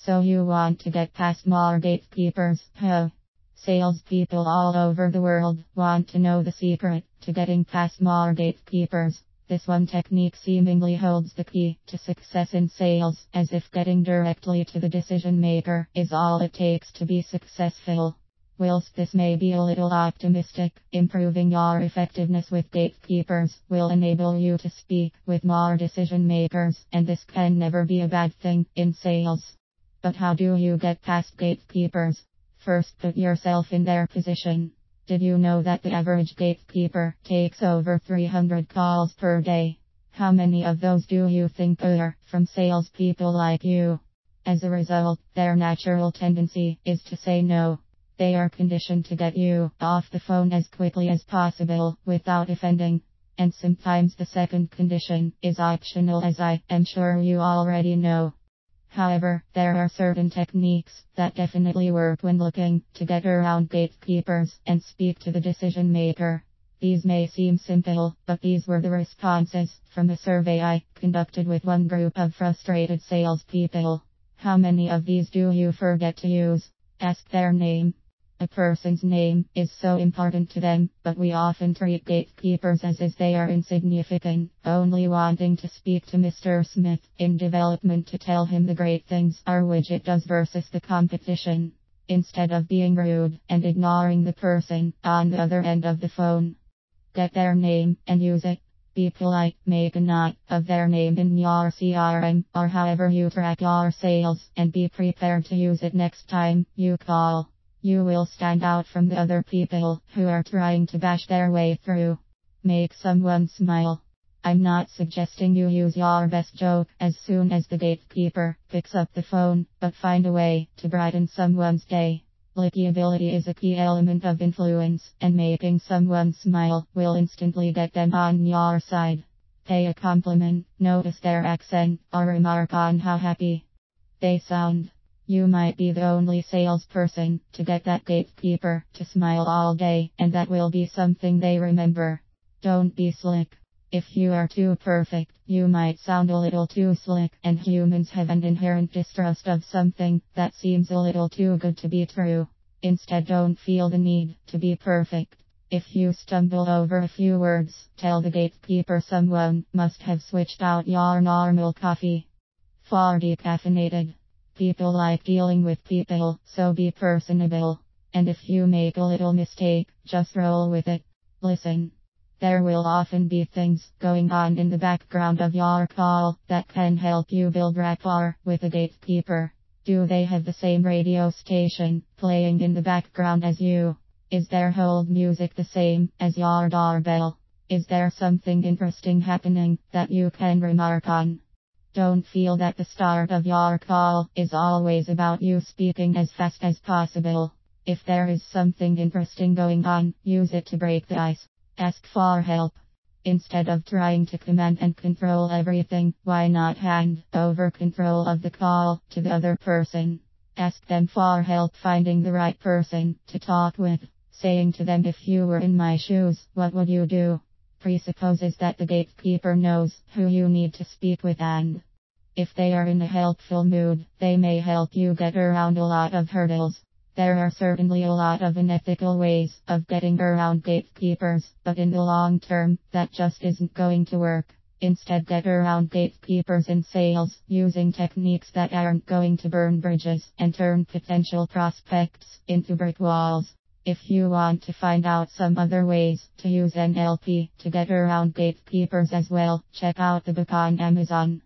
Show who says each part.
Speaker 1: So you want to get past more gatekeepers, huh? Salespeople all over the world want to know the secret to getting past more gatekeepers. This one technique seemingly holds the key to success in sales, as if getting directly to the decision maker is all it takes to be successful. Whilst this may be a little optimistic, improving your effectiveness with gatekeepers will enable you to speak with more decision makers, and this can never be a bad thing in sales. But how do you get past gatekeepers? First, put yourself in their position. Did you know that the average gatekeeper takes over 300 calls per day? How many of those do you think are from salespeople like you? As a result, their natural tendency is to say no. They are conditioned to get you off the phone as quickly as possible without offending. And sometimes the second condition is optional, as I am sure you already know. However, there are certain techniques that definitely work when looking to get around gatekeepers and speak to the decision maker. These may seem simple, but these were the responses from a survey I conducted with one group of frustrated salespeople. How many of these do you forget to use? Ask their name. A person's name is so important to them, but we often treat gatekeepers as if they are insignificant, only wanting to speak to Mr. Smith in development to tell him the great things our widget does versus the competition, instead of being rude and ignoring the person on the other end of the phone. Get their name and use it. Be polite, make a note of their name in your CRM or however you track your sales, and be prepared to use it next time you call. You will stand out from the other people who are trying to bash their way through. Make someone smile. I'm not suggesting you use your best joke as soon as the gatekeeper picks up the phone, but find a way to brighten someone's day. Likability is a key element of influence, and making someone smile will instantly get them on your side. Pay a compliment, notice their accent, or remark on how happy they sound. You might be the only salesperson to get that gatekeeper to smile all day, and that will be something they remember. Don't be slick. If you are too perfect, you might sound a little too slick, and humans have an inherent distrust of something that seems a little too good to be true. Instead, don't feel the need to be perfect. If you stumble over a few words, tell the gatekeeper someone must have switched out your normal coffee for decaffeinated. People like dealing with people, so be personable. And if you make a little mistake, just roll with it. Listen. There will often be things going on in the background of your call that can help you build rapport with a gatekeeper. Do they have the same radio station playing in the background as you? Is their hold music the same as your doorbell? Is there something interesting happening that you can remark on? Don't feel that the start of your call is always about you speaking as fast as possible. If there is something interesting going on, use it to break the ice. Ask for help. Instead of trying to command and control everything, why not hand over control of the call to the other person? Ask them for help finding the right person to talk with. Saying to them, if you were in my shoes, what would you do? Presupposes that the gatekeeper knows who you need to speak with, and if they are in a helpful mood, they may help you get around a lot of hurdles. There are certainly a lot of unethical ways of getting around gatekeepers, but in the long term, that just isn't going to work. Instead, get around gatekeepers in sales using techniques that aren't going to burn bridges and turn potential prospects into brick walls. If you want to find out some other ways to use NLP to get around gatekeepers as well, check out the book on Amazon.